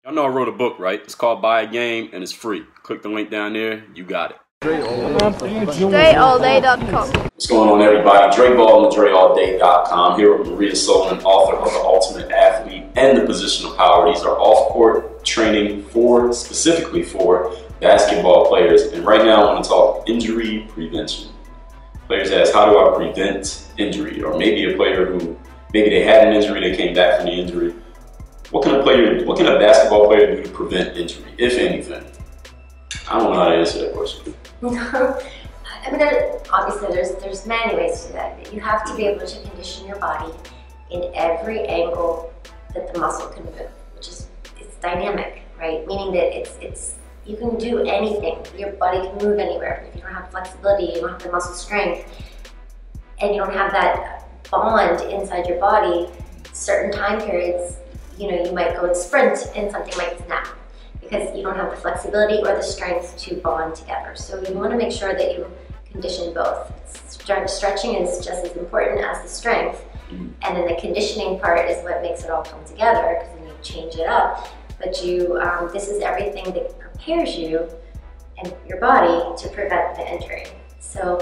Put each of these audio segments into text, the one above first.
Y'all know I wrote a book, right? It's called Buy a Game and it's free. Click the link down there, you got it. DreAllDay.com. What's going on, everybody? Dre Baldwin, DreAllDay.com, here with Maria Solon, author of The Ultimate Athlete and The Position of Power. These are off-court training specifically for basketball players. And right now I want to talk injury prevention. Players ask, how do I prevent injury? Or maybe a player who, maybe they had an injury, they came back from the injury. What can a basketball player do to prevent injury, if anything? I don't know how to answer that question. I mean, obviously there's many ways to do that. You have to be able to condition your body in every angle that the muscle can move, which is, it's dynamic, right? Meaning that you can do anything. Your body can move anywhere. If you don't have flexibility, you don't have the muscle strength, and you don't have that bond inside your body, certain time periods, you know, you might go and sprint and something might snap because you don't have the flexibility or the strength to bond together. So you want to make sure that you condition both. Stretching is just as important as the strength, and then the conditioning part is what makes it all come together, because then you change it up. But this is everything that prepares you and your body to prevent the injury. So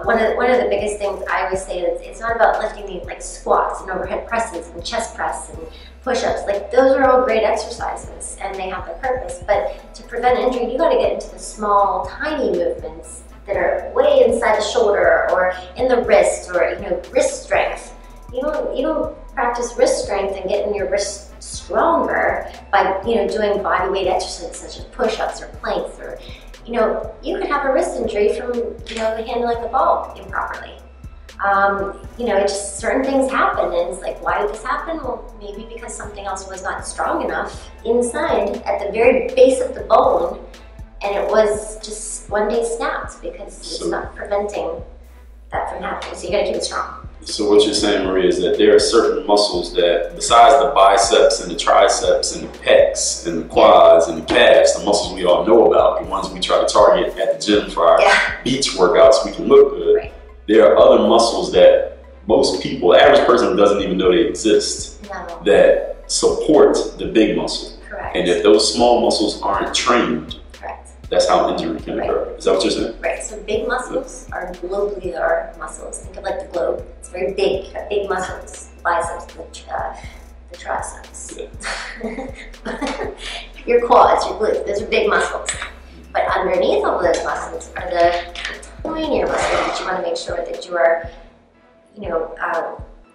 one of the biggest things I always say is it's not about lifting these like squats and overhead presses and chest press and push-ups. Like, those are all great exercises and they have their purpose. But to prevent injury, you got to get into the small, tiny movements that are way inside the shoulder or in the wrist, or wrist strength. You don't practice wrist strength and getting your wrist stronger by doing body weight exercises such as push-ups or planks, or you could have a wrist injury from handling the ball improperly. It's just certain things happen, and it's like, why did this happen? Well, maybe because something else was not strong enough inside at the very base of the bone, and it was just one day snapped because it's not preventing that from happening. So you gotta keep it strong. So what you're saying, Maria, is that there are certain muscles that, besides the biceps and the triceps and the pecs and the quads and the calves, the muscles we all know about, the ones we try to target at the gym for our beach workouts, we can look good. Right. There are other muscles that most people, the average person, doesn't even know they exist, that support the big muscle. Correct. And if those small muscles aren't trained, that's how injury can occur. Is that what you're saying? Right. So big muscles are globally our muscles. Think of like the globe. It's very big. You have big muscles, biceps, the triceps. Yeah. Your quads, your glutes. Those are big muscles. But underneath all those muscles are the tinier muscles that you want to make sure that you are,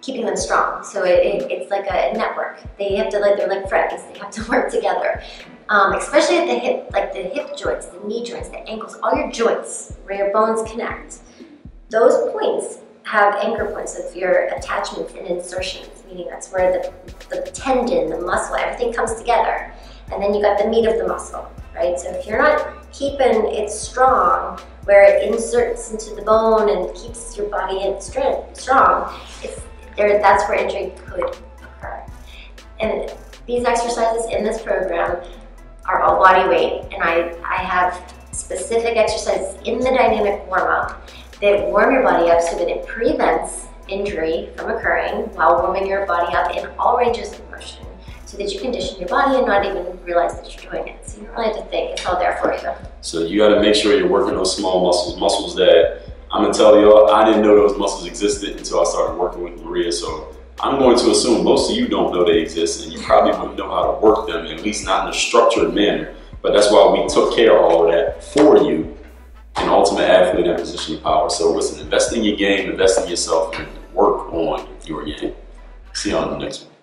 keeping them strong. So it's like a network. They have to, they're like friends. They have to work together. Especially at the hip, like the hip joints, the knee joints, the ankles, all your joints where your bones connect. Those points have anchor points of your attachments and insertions, meaning that's where the tendon, the muscle, everything comes together. And then you got the meat of the muscle, right? So if you're not keeping it strong, where it inserts into the bone and keeps your body strong, that's where injury could occur. And these exercises in this program are all body weight, and I have specific exercises in the dynamic warm-up that warm your body up so that it prevents injury from occurring while warming your body up in all ranges of motion, so that you condition your body and not even realize that you're doing it. So you don't really have to think, it's all there for you. So you gotta make sure you're working those small muscles that, I'm gonna tell y'all, I didn't know those muscles existed until I started working with Maria. So I'm going to assume most of you don't know they exist, and you probably wouldn't know how to work them, at least not in a structured manner. But that's why we took care of all of that for you in Ultimate Athlete and Position of Power. So listen, invest in your game, invest in yourself, and work on your game. See you on the next one.